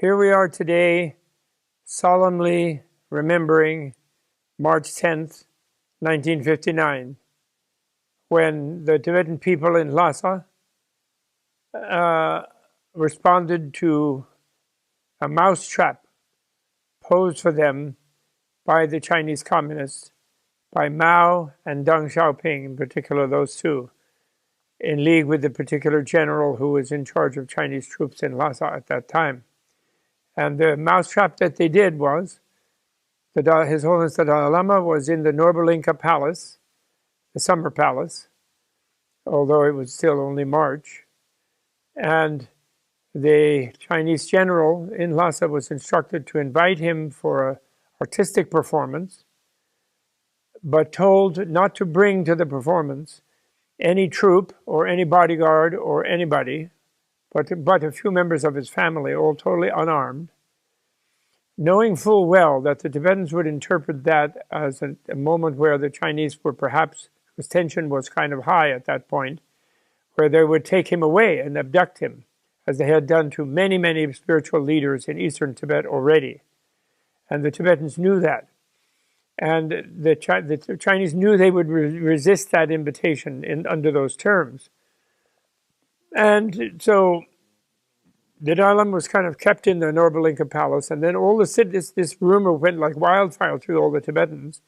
Here we are today, solemnly remembering March 10th, 1959, when the Tibetan people in Lhasa responded to a mousetrap posed for them by the Chinese communists, by Mao and Deng Xiaoping, in particular those two, in league with the particular general who was in charge of Chinese troops in Lhasa at that time. And the mousetrap that they did was, His Holiness the Dalai Lama was in the Norbalinka Palace, the summer palace, although it was still only March. And the Chinese general in Lhasa was instructed to invite him for an artistic performance, but told not to bring to the performance any troop or any bodyguard or anybody, but a few members of his family, all totally unarmed, knowing full well that the Tibetans would interpret that as a moment where the Chinese were perhaps, because tension was kind of high at that point, where they would take him away and abduct him, as they had done to many, many spiritual leaders in eastern Tibet already. And the Tibetans knew that. And the Chinese knew they would resist that invitation under those terms. And so the Dalai Lama was kind of kept in the Norbalinka Palace, and then all the this rumor went like wildfire through all the Tibetans,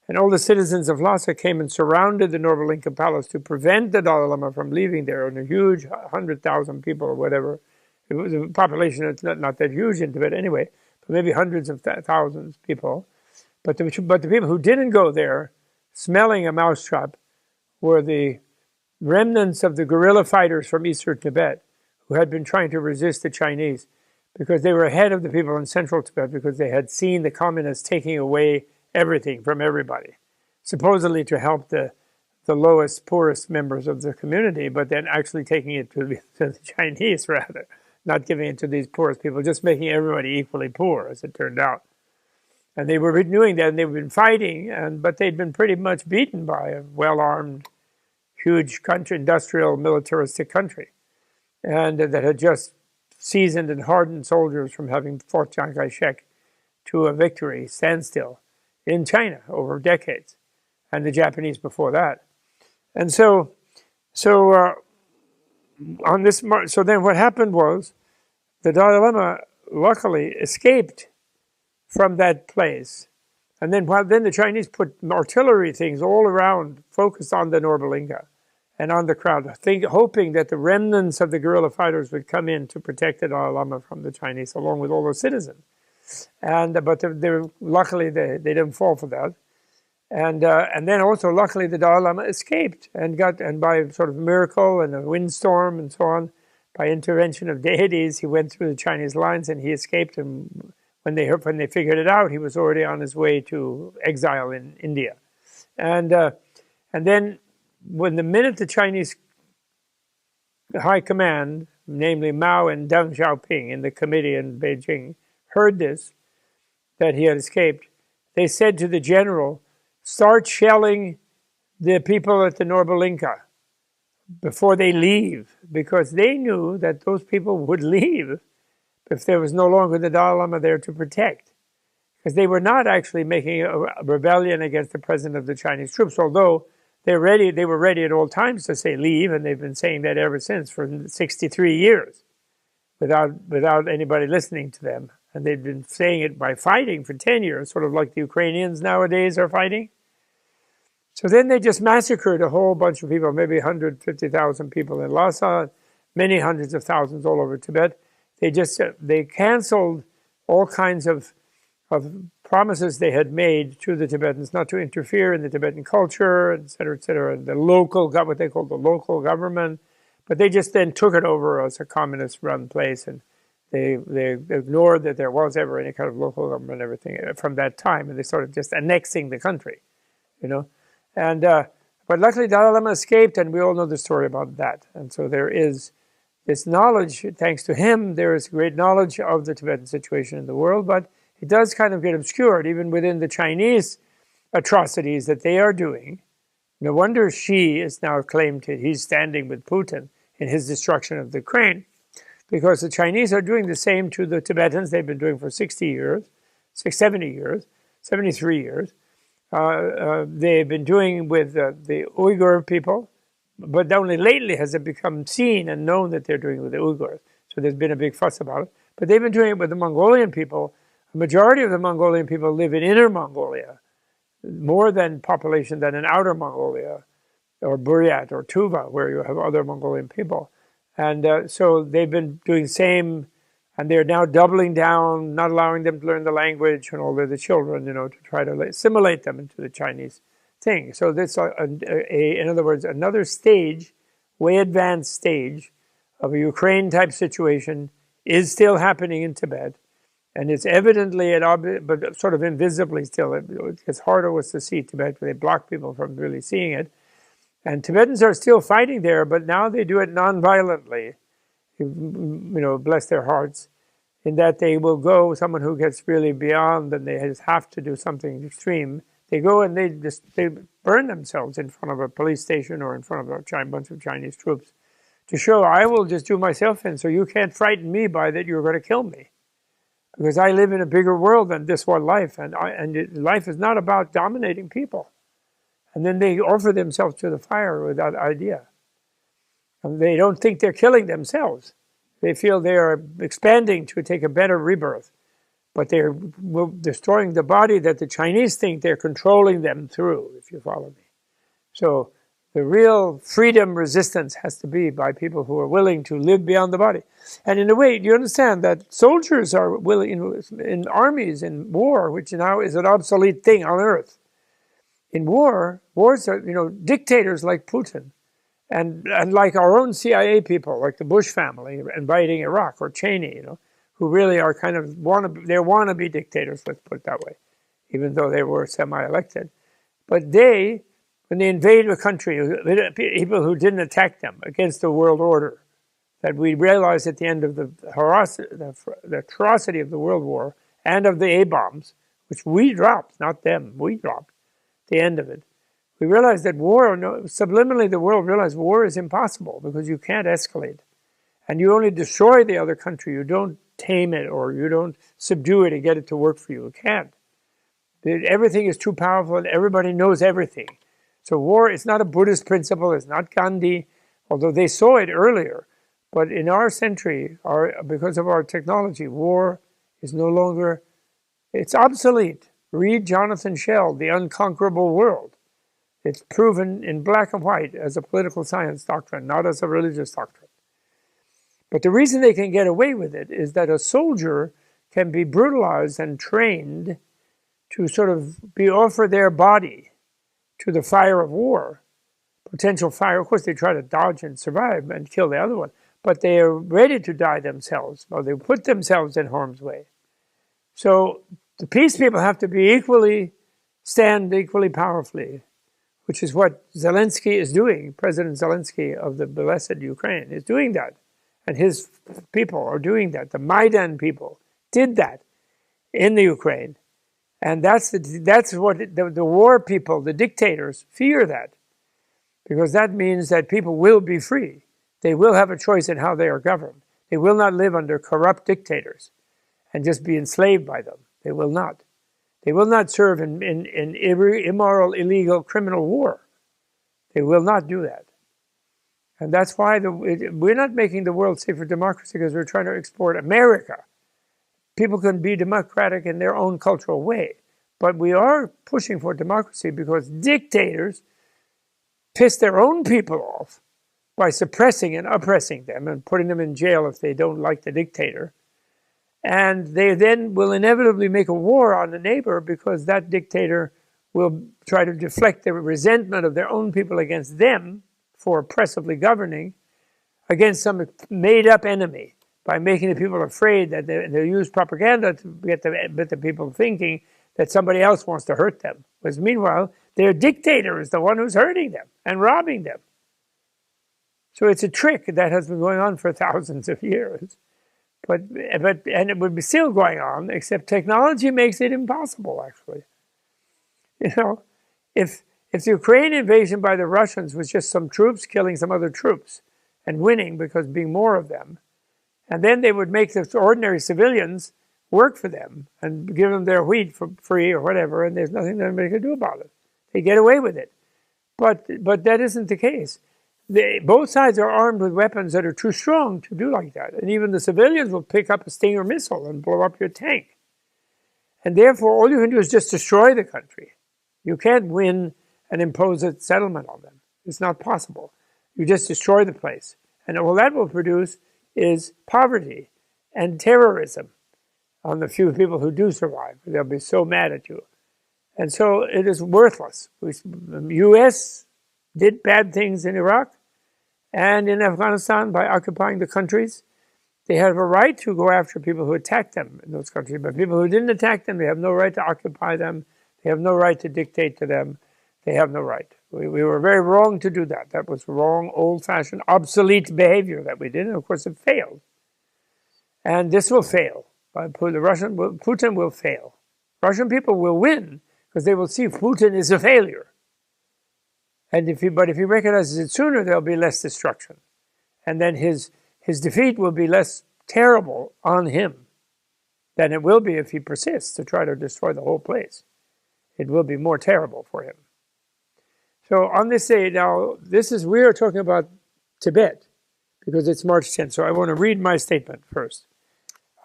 and all the citizens of Lhasa came and surrounded the Norbalinka Palace to prevent the Dalai Lama from leaving there, and a huge 100,000 people or whatever. It was a population that's not that huge in Tibet anyway, but maybe hundreds of thousands of people. But the people who didn't go there, smelling a mousetrap, were the remnants of the guerrilla fighters from eastern Tibet who had been trying to resist the Chinese, because they were ahead of the people in central Tibet, because they had seen the communists taking away everything from everybody, supposedly to help the lowest, poorest members of the community, but then actually taking it to the Chinese, rather, not giving it to these poorest people, just making everybody equally poor, as it turned out. And they were doing that, and they've been fighting, but they'd been pretty much beaten by a well-armed, huge country, industrial, militaristic country, and that had just seasoned and hardened soldiers from having fought Chiang Kai-shek to a victory, standstill, in China over decades, and the Japanese before that. And so then what happened was the Dalai Lama luckily escaped from that place. And then the Chinese put artillery things all around, focused on the Norbalinka and on the crowd, hoping that the remnants of the guerrilla fighters would come in to protect the Dalai Lama from the Chinese, along with all the citizens. But luckily they didn't fall for that. And then also luckily the Dalai Lama escaped and by sort of miracle and a windstorm and so on, by intervention of deities, he went through the Chinese lines and he escaped. And when they figured it out, he was already on his way to exile in India. And then when the minute the Chinese high command, namely Mao and Deng Xiaoping in the committee in Beijing, heard this, that he had escaped, they said to the general, start shelling the people at the Norbalinka before they leave, because they knew that those people would leave if there was no longer the Dalai Lama there to protect. Because they were not actually making a rebellion against the president of the Chinese troops, although they were ready at all times to say leave, and they've been saying that ever since for 63 years without anybody listening to them. And they've been saying it by fighting for 10 years, sort of like the Ukrainians nowadays are fighting. So then they just massacred a whole bunch of people, maybe 150,000 people in Lhasa, many hundreds of thousands all over Tibet. They canceled all kinds of promises they had made to the Tibetans not to interfere in the Tibetan culture, et cetera, and what they called the local government. But they just then took it over as a communist-run place, and they ignored that there was ever any kind of local government and everything from that time, and they started just annexing the country, And but luckily Dalai Lama escaped, and we all know the story about that. And so there is this knowledge, thanks to him, there is great knowledge of the Tibetan situation in the world, but it does kind of get obscured, even within the Chinese atrocities that they are doing. No wonder Xi is now claimed he's standing with Putin in his destruction of the Ukraine. because the Chinese are doing the same to the Tibetans. They've been doing for 60 years, 70 years, 73 years. They've been doing with the Uyghur people, but only lately has it become seen and known that they're doing it with the Uyghurs. So there's been a big fuss about it. But they've been doing it with the Mongolian people. The majority of the Mongolian people live in Inner Mongolia, more than population than in Outer Mongolia, or Buryat or Tuva, where you have other Mongolian people. And so they've been doing the same, and they're now doubling down, not allowing them to learn the language and all the children, to try to assimilate them into the Chinese thing. So this, in other words, another stage, way advanced stage of a Ukraine-type situation is still happening in Tibet. And it's evidently, but sort of invisibly still. It gets harder was to see Tibet, they block people from really seeing it. And Tibetans are still fighting there, but now they do it non-violently, bless their hearts, in that they will go, someone who gets really beyond and they just have to do something extreme, they go and they burn themselves in front of a police station or in front of a bunch of Chinese troops to show, I will just do myself in, so you can't frighten me by that you're going to kill me. Because I live in a bigger world than this one life, and life is not about dominating people. And then they offer themselves to the fire with that idea. And they don't think they're killing themselves. They feel they are expanding to take a better rebirth. But they're destroying the body that the Chinese think they're controlling them through, if you follow me. So the real freedom resistance has to be by people who are willing to live beyond the body. And in a way, do you understand that soldiers are willing, in armies, in war, which now is an obsolete thing on earth. In wars are, dictators like Putin and like our own CIA people, like the Bush family invading Iraq, or Cheney, who really are kind of they're wannabe dictators, let's put it that way, even though they were semi-elected. But when they invade a country, people who didn't attack them against the world order, that we realized at the end of the atrocity of the World War and of the A-bombs, which we dropped, not them, we dropped. The end of it. We realized that subliminally the world realized war is impossible because you can't escalate. And you only destroy the other country. You don't tame it or you don't subdue it and get it to work for you. You can't. Everything is too powerful and everybody knows everything. So war is not a Buddhist principle. It's not Gandhi, although they saw it earlier. But in our century, because of our technology, war is no longer, it's obsolete. Read Jonathan Shell, The Unconquerable World. It's proven in black and white as a political science doctrine, not as a religious doctrine. But the reason they can get away with it is that a soldier can be brutalized and trained to sort of offer their body to the fire of war, potential fire. Of course, they try to dodge and survive and kill the other one, but they are ready to die themselves, or they put themselves in harm's way. So the peace people have to stand equally powerfully, which is what Zelensky is doing. President Zelensky of the blessed Ukraine is doing that. And his people are doing that. The Maidan people did that in the Ukraine. And that's what the war people, the dictators, fear that. Because that means that people will be free. They will have a choice in how they are governed. They will not live under corrupt dictators and just be enslaved by them. They will not. They will not serve in immoral, illegal, criminal war. They will not do that. And that's why we're not making the world safe for democracy because we're trying to export America. People can be democratic in their own cultural way. But we are pushing for democracy because dictators piss their own people off by suppressing and oppressing them and putting them in jail if they don't like the dictator. And they then will inevitably make a war on the neighbor because that dictator will try to deflect the resentment of their own people against them for oppressively governing against some made-up enemy by making the people afraid that they'll use propaganda to get the people thinking that somebody else wants to hurt them. Whereas meanwhile, their dictator is the one who's hurting them and robbing them. So it's a trick that has been going on for thousands of years. And it would be still going on, except technology makes it impossible, actually. If the Ukraine invasion by the Russians was just some troops killing some other troops and winning because being more of them, And then they would make the ordinary civilians work for them and give them their wheat for free or whatever, and there's nothing anybody could do about it. They get away with it. But that isn't the case. Both sides are armed with weapons that are too strong to do like that. And even the civilians will pick up a Stinger missile and blow up your tank. And therefore, all you can do is just destroy the country. You can't win and impose a settlement on them. It's not possible. You just destroy the place. And all that will produce is poverty and terrorism on the few people who do survive. They'll be so mad at you. And so it is worthless. The U.S. did bad things in Iraq and in Afghanistan by occupying the countries. They have a right to go after people who attacked them in those countries, but people who didn't attack them, they have no right to occupy them. They have no right to dictate to them. They have no right. We were very wrong to do that. That was wrong, old-fashioned, obsolete behavior that we did, and of course it failed. And this will fail. Putin will fail. Russian people will win because they will see Putin is a failure. But if he recognizes it sooner, there'll be less destruction. And then his defeat will be less terrible on him than it will be if he persists to try to destroy the whole place. It will be more terrible for him. So on this day, now, we are talking about Tibet because it's March 10th. So I want to read my statement first.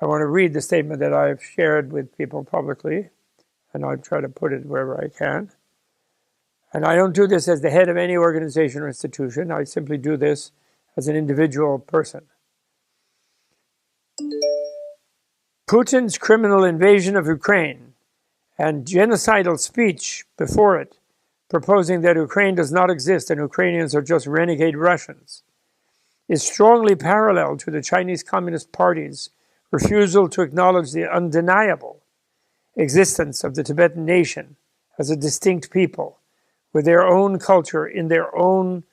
I want to read the statement that I've shared with people publicly, and I'll try to put it wherever I can. And I don't do this as the head of any organization or institution. I simply do this as an individual person. Putin's criminal invasion of Ukraine and genocidal speech before it, proposing that Ukraine does not exist and Ukrainians are just renegade Russians, is strongly parallel to the Chinese Communist Party's refusal to acknowledge the undeniable existence of the Tibetan nation as a distinct people with their own culture in their own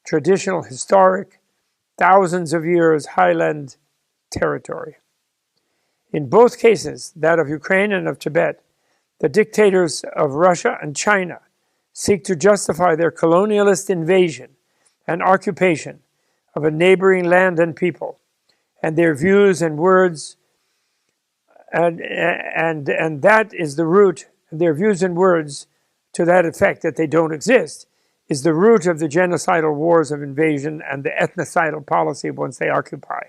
traditional, historic, thousands of years highland territory. In both cases, that of Ukraine and of Tibet, the dictators of Russia and China seek to justify their colonialist invasion and occupation of a neighboring land and people, and their views and words, and that is the root, their views and words to that effect that they don't exist, is the root of the genocidal wars of invasion and the ethnocidal policy once they occupy.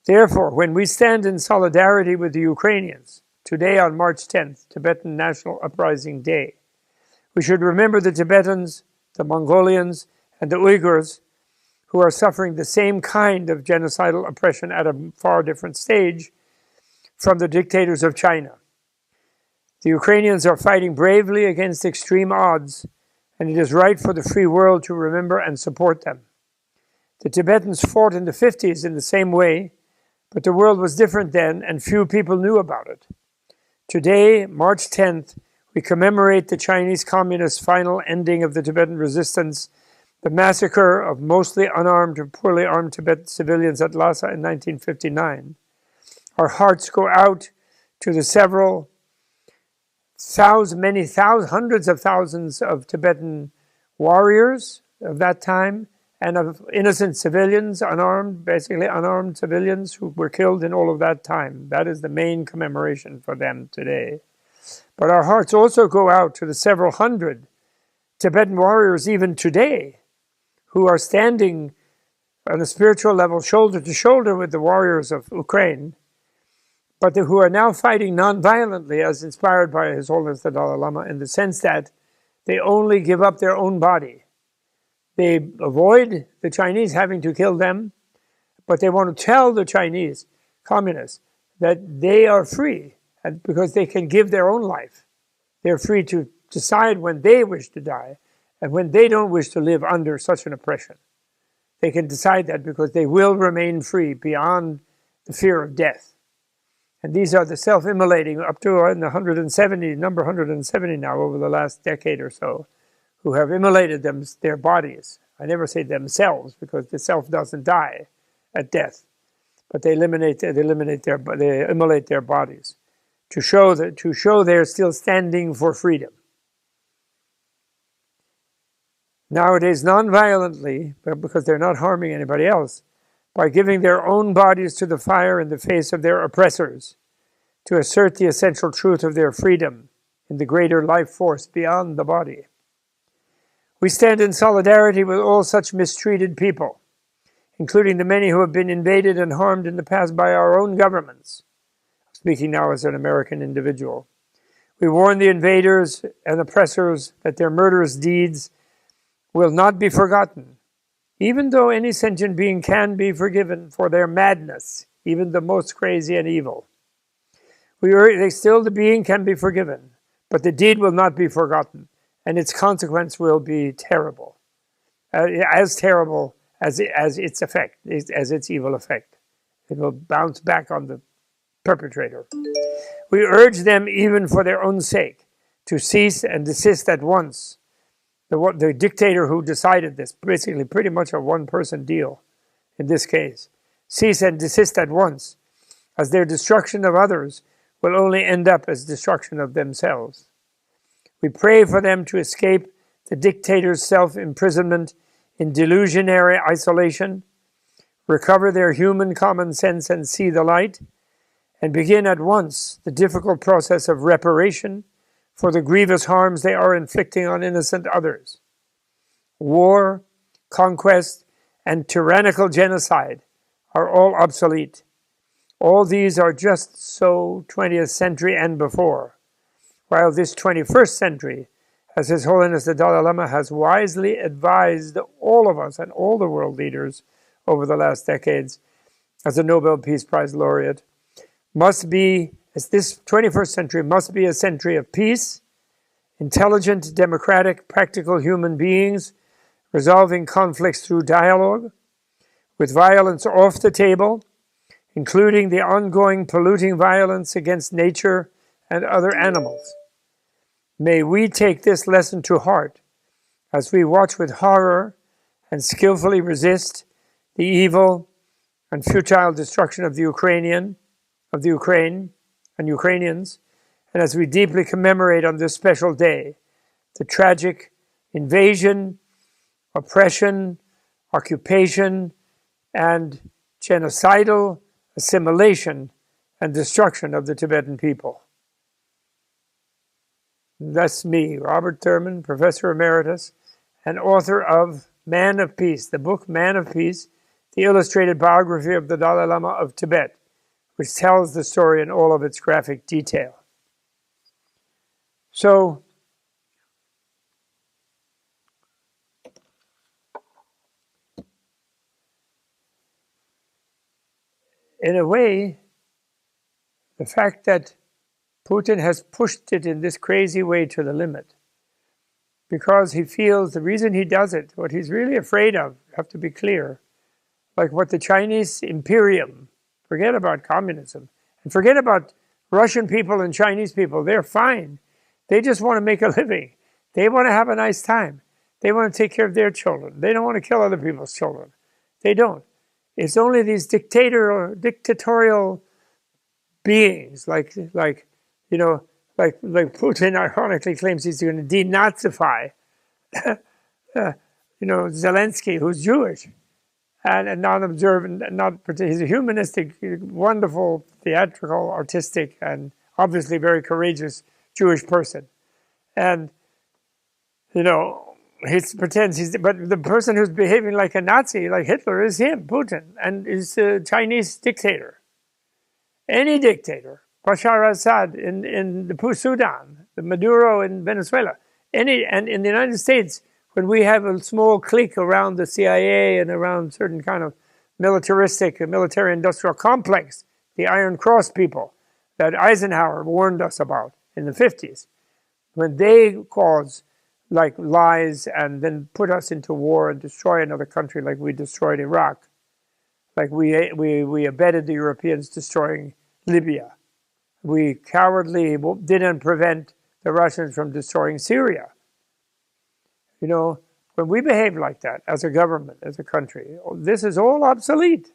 Therefore, when we stand in solidarity with the Ukrainians, today on March 10th, Tibetan National Uprising Day, we should remember the Tibetans, the Mongolians, and the Uyghurs who are suffering the same kind of genocidal oppression at a far different stage from the dictators of China. The Ukrainians are fighting bravely against extreme odds, and it is right for the free world to remember and support them. The Tibetans fought in the 50s in the same way, but the world was different then, and few people knew about it. Today, March 10th, we commemorate the Chinese Communists' final ending of the Tibetan resistance, the massacre of mostly unarmed or poorly armed Tibetan civilians at Lhasa in 1959. Our hearts go out to the hundreds of thousands of Tibetan warriors of that time and of innocent civilians, basically unarmed civilians who were killed in all of that time. That is the main commemoration for them today. But our hearts also go out to the several hundred Tibetan warriors even today who are standing on a spiritual level shoulder to shoulder with the warriors of Ukraine, but who are now fighting non-violently as inspired by His Holiness the Dalai Lama in the sense that they only give up their own body. They avoid the Chinese having to kill them, but they want to tell the Chinese communists that they are free and because they can give their own life. They're free to decide when they wish to die and when they don't wish to live under such an oppression. They can decide that because they will remain free beyond the fear of death. And these are the self-immolating up to number 170 now over the last decade or so, who have immolated their bodies. I never say themselves because the self doesn't die at death, but they immolate their bodies to show they're still standing for freedom. Nowadays, non-violently, but because they're not harming anybody else, by giving their own bodies to the fire in the face of their oppressors, to assert the essential truth of their freedom in the greater life force beyond the body. We stand in solidarity with all such mistreated people, including the many who have been invaded and harmed in the past by our own governments. Speaking now as an American individual. We warn the invaders and oppressors that their murderous deeds will not be forgotten, even though any sentient being can be forgiven for their madness, even the most crazy and evil. The being can be forgiven, but the deed will not be forgotten, and its consequence will be terrible, as terrible as its effect, as its evil effect. It will bounce back on the perpetrator. We urge them, even for their own sake, to cease and desist at once. The dictator who decided this, basically pretty much a one-person deal in this case, cease and desist at once, as their destruction of others will only end up as destruction of themselves. We pray for them to escape the dictator's self-imprisonment in delusionary isolation, recover their human common sense and see the light, and begin at once the difficult process of reparation for the grievous harms they are inflicting on innocent others. War, conquest, and tyrannical genocide are all obsolete. All these are just so 20th century and before, while this 21st century, as His Holiness the Dalai Lama has wisely advised all of us and all the world leaders over the last decades as a Nobel Peace Prize laureate, this 21st century must be a century of peace, intelligent, democratic, practical human beings resolving conflicts through dialogue, with violence off the table, including the ongoing polluting violence against nature and other animals. May we take this lesson to heart as we watch with horror and skillfully resist the evil and futile destruction of the Ukraine and Ukrainians, and as we deeply commemorate on this special day the tragic invasion, oppression, occupation, and genocidal assimilation and destruction of the Tibetan people. That's me, Robert Thurman, Professor Emeritus, and author of Man of Peace, the book Man of Peace, the illustrated biography of the Dalai Lama of Tibet, which tells the story in all of its graphic detail. So, in a way, the fact that Putin has pushed it in this crazy way to the limit, because he feels the reason he does it, what he's really afraid of, you have to be clear, like what the Chinese imperium, forget about communism, and forget about Russian people and Chinese people, they're fine. They just want to make a living. They want to have a nice time. They want to take care of their children. They don't want to kill other people's children. They don't. It's only these dictatorial beings, like Putin ironically claims he's going to denazify, Zelensky, who's Jewish, and non-observant, he's a humanistic, wonderful, theatrical, artistic, and obviously very courageous Jewish person. And, he pretends but the person who's behaving like a Nazi, like Hitler, is him, Putin, and is a Chinese dictator. Any dictator, Bashar al-Assad in the Sudan, the Maduro in Venezuela, and in the United States, when we have a small clique around the CIA and around certain kind of military-industrial complex, the Iron Cross people that Eisenhower warned us about in the 50s, when they cause like lies and then put us into war and destroy another country like we destroyed Iraq, like we abetted the Europeans destroying Libya. We cowardly didn't prevent the Russians from destroying Syria. When we behave like that as a government, as a country, this is all obsolete.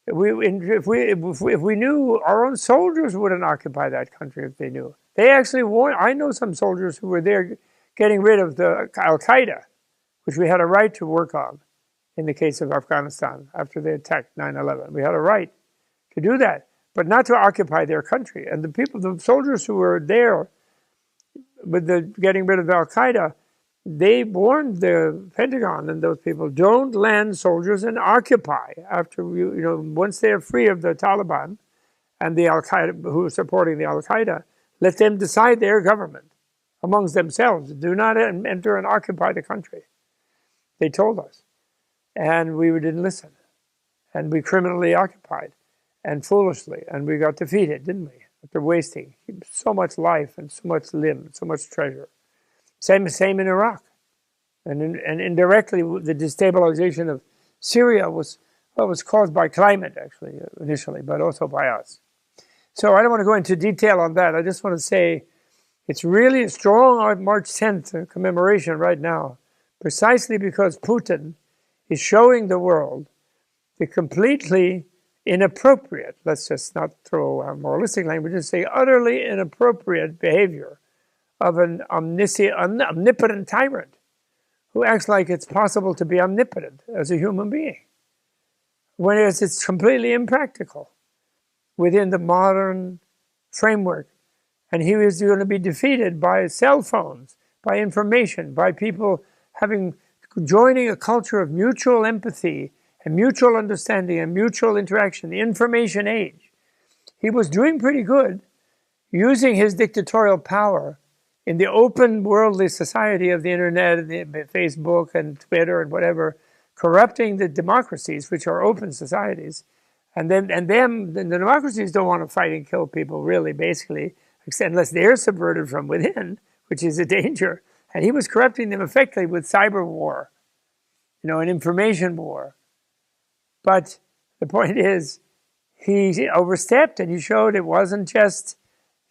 If we knew, our own soldiers wouldn't occupy that country if they knew. They actually warned. I know some soldiers who were there getting rid of the Al-Qaeda, which we had a right to work on in the case of Afghanistan after they attacked 9/11. We had a right to do that, but not to occupy their country. And the soldiers who were there with the getting rid of Al-Qaeda, they warned the Pentagon and those people, don't land soldiers and occupy after once they are free of the Taliban and the Al-Qaeda who are supporting the Al-Qaeda, let them decide their government amongst themselves. Do not enter and occupy the country. They told us. And we didn't listen. And we criminally occupied and foolishly. And we got defeated, didn't we? After wasting so much life and so much limb, so much treasure. Same in Iraq. And indirectly, the destabilization of Syria was caused by climate, actually, initially, but also by us. So I don't want to go into detail on that. I just want to say it's really a strong March 10th commemoration right now, precisely because Putin is showing the world the completely inappropriate, let's just not throw a moralistic language, just say utterly inappropriate behavior of an omnipotent tyrant who acts like it's possible to be omnipotent as a human being, whereas it's completely impractical within the modern framework. And he was going to be defeated by cell phones, by information, by people joining a culture of mutual empathy and mutual understanding and mutual interaction, the information age. He was doing pretty good using his dictatorial power in the open worldly society of the internet and the Facebook and Twitter and whatever, corrupting the democracies, which are open societies. And the democracies don't want to fight and kill people, really, basically, unless they're subverted from within, which is a danger. And he was corrupting them effectively with cyber war, an information war. But the point is, he overstepped, and he showed it wasn't just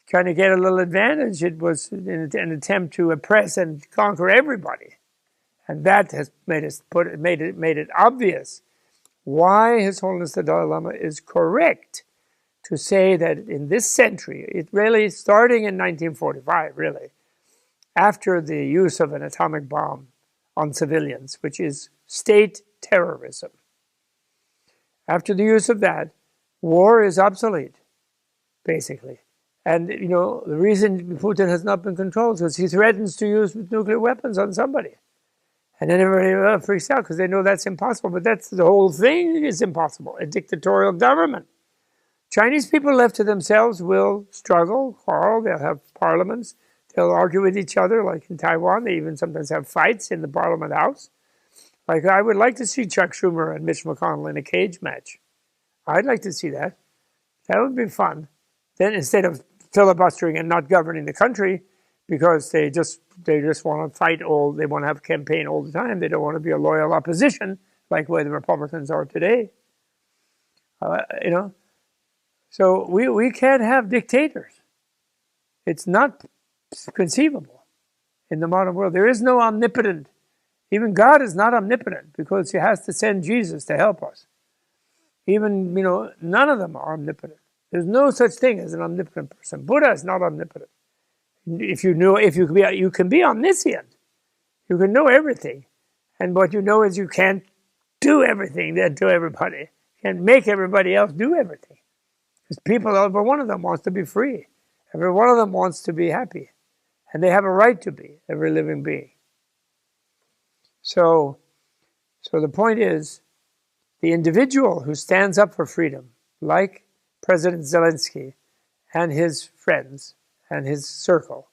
trying to get a little advantage. It was an attempt to oppress and conquer everybody. And that has made it obvious why His Holiness the Dalai Lama is correct to say that in this century, it really, starting in 1945, really, after the use of an atomic bomb on civilians, which is state terrorism. After the use of that, war is obsolete, basically. And, the reason Putin has not been controlled is because he threatens to use nuclear weapons on somebody. And then everybody freaks out because they know that's impossible. But that's the whole thing is impossible, a dictatorial government. Chinese people left to themselves will struggle, quarrel, they'll have parliaments, they'll argue with each other, like in Taiwan. They even sometimes have fights in the Parliament House. Like, I would like to see Chuck Schumer and Mitch McConnell in a cage match. I'd like to see that. That would be fun. Then instead of filibustering and not governing the country because they just want to fight they want to have a campaign all the time. They don't want to be a loyal opposition like the way the Republicans are today. So we can't have dictators. It's not conceivable in the modern world. There is no omnipotent. Even God is not omnipotent because he has to send Jesus to help us. Even, none of them are omnipotent. There's no such thing as an omnipotent person. Buddha is not omnipotent. You can be omniscient. You can know everything. And what you know is you can't do everything to everybody. You can't make everybody else do everything. Because every one of them wants to be free. Every one of them wants to be happy. And they have a right to be, every living being. So the point is, the individual who stands up for freedom, like President Zelensky and his friends and his circle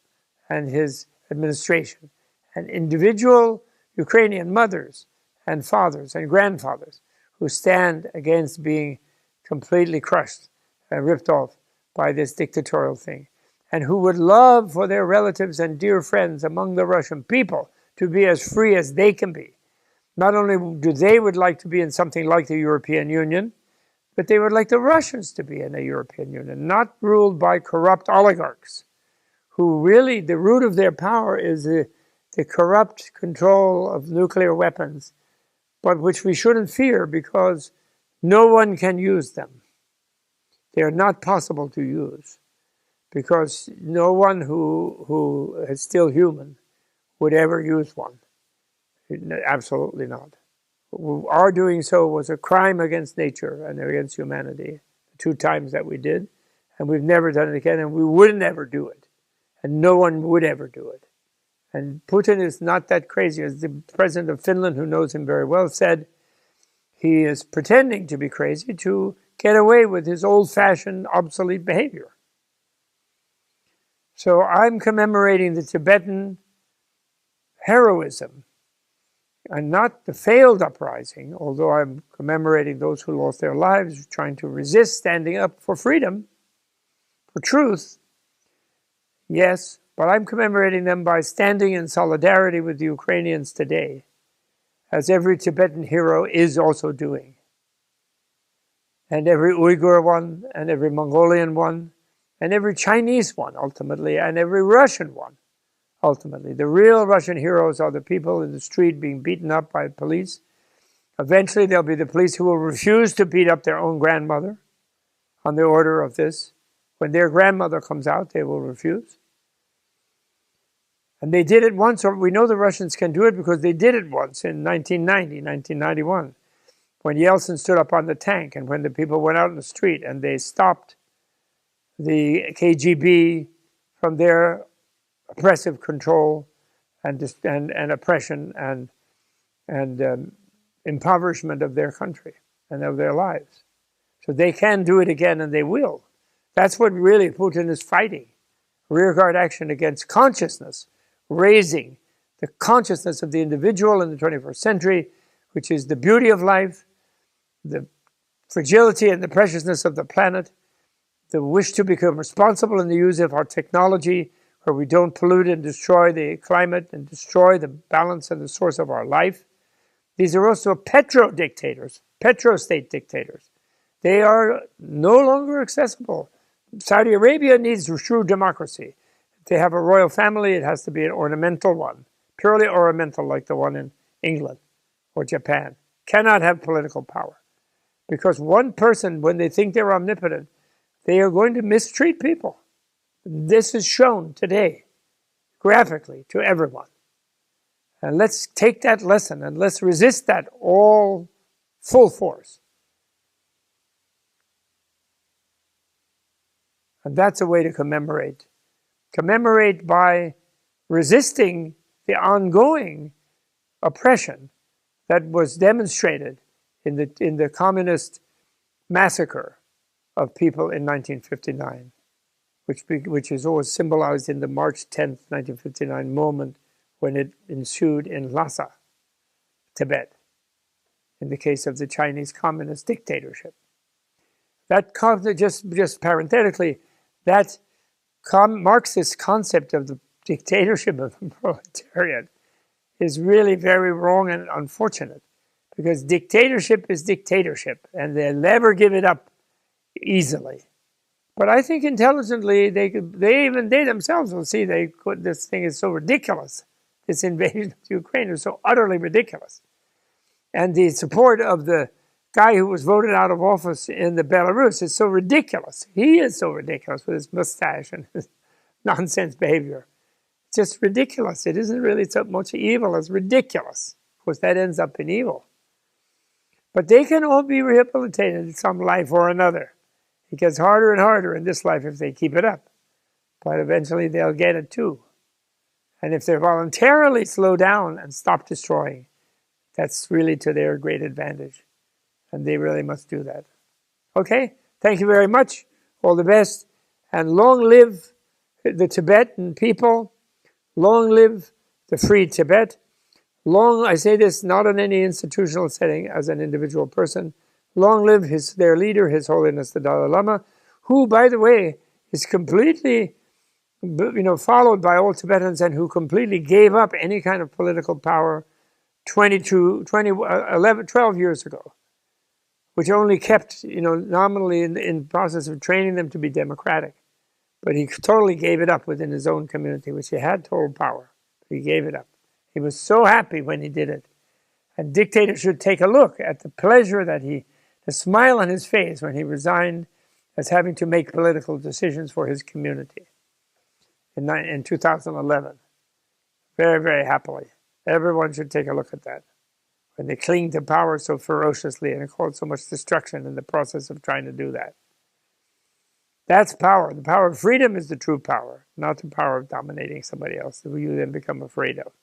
and his administration, and individual Ukrainian mothers and fathers and grandfathers who stand against being completely crushed and ripped off by this dictatorial thing, and who would love for their relatives and dear friends among the Russian people to be as free as they can be. Not only do they would like to be in something like the European Union, but they would like the Russians to be in the European Union, not ruled by corrupt oligarchs, who really, the root of their power is the corrupt control of nuclear weapons, but which we shouldn't fear because no one can use them. They are not possible to use because no one who is still human would ever use one. Absolutely not. Our doing so was a crime against nature and against humanity, the 2 times that we did, and we've never done it again, and we would never do it, and no one would ever do it. And Putin is not that crazy. As the president of Finland, who knows him very well, said, he is pretending to be crazy to get away with his old-fashioned, obsolete behavior. So I'm commemorating the Tibetan heroism, and not the failed uprising, although I'm commemorating those who lost their lives trying to resist, standing up for freedom, for truth. Yes, but I'm commemorating them by standing in solidarity with the Ukrainians today, as every Tibetan hero is also doing. And every Uyghur one, and every Mongolian one, and every Chinese one, ultimately, and every Russian one, ultimately. The real Russian heroes are the people in the street being beaten up by police. Eventually, there'll be the police who will refuse to beat up their own grandmother on the order of this. When their grandmother comes out, they will refuse. And they did it once, or we know the Russians can do it because they did it once in 1990, 1991, when Yeltsin stood up on the tank and when the people went out in the street and they stopped the KGB from their oppressive control and oppression and impoverishment of their country and of their lives. So they can do it again, and they will. That's what really Putin is fighting. Rearguard action against consciousness, raising the consciousness of the individual in the 21st century, which is the beauty of life, the fragility and the preciousness of the planet, the wish to become responsible in the use of our technology, where we don't pollute and destroy the climate and destroy the balance and the source of our life. These are also petro-dictators, petro-state dictators. They are no longer accessible. Saudi Arabia needs true democracy. If they have a royal family, it has to be an ornamental one, purely ornamental, like the one in England or Japan. Cannot have political power. Because one person, when they think they're omnipotent, they are going to mistreat people. This is shown today, graphically, to everyone. And let's take that lesson and let's resist that all full force. And that's a way to commemorate. Commemorate by resisting the ongoing oppression that was demonstrated in the communist massacre of people in 1959, which is always symbolized in the March 10th, 1959 moment when it ensued in Lhasa, Tibet, in the case of the Chinese communist dictatorship. That just parenthetically, that Marxist concept of the dictatorship of the proletariat is really very wrong and unfortunate, because dictatorship is dictatorship, and they'll never give it up easily. But I think intelligently, they themselves will see this thing is so ridiculous. This invasion of Ukraine is so utterly ridiculous. And the support of the guy who was voted out of office in the Belarus is so ridiculous. He is so ridiculous with his mustache and his nonsense behavior. It's just ridiculous. It isn't really so much evil as ridiculous. Of course, that ends up in evil. But they can all be rehabilitated in some life or another. It gets harder and harder in this life if they keep it up. But eventually they'll get it too. And if they voluntarily slow down and stop destroying, that's really to their great advantage. And they really must do that. Okay? Thank you very much. All the best. And long live the Tibetan people. Long live the free Tibet. Long, I say this not in any institutional setting as an individual person. Long live their leader, His Holiness the Dalai Lama, who, by the way, is completely followed by all Tibetans and who completely gave up any kind of political power 12 years ago, which only kept, nominally in the process of training them to be democratic. But he totally gave it up within his own community, which he had total power. He gave it up. He was so happy when he did it. And dictators should take a look at the pleasure the smile on his face when he resigned as having to make political decisions for his community in 2011. Very, very happily. Everyone should take a look at that. when they cling to power so ferociously and cause so much destruction in the process of trying to do that. That's power. The power of freedom is the true power, not the power of dominating somebody else that you then become afraid of.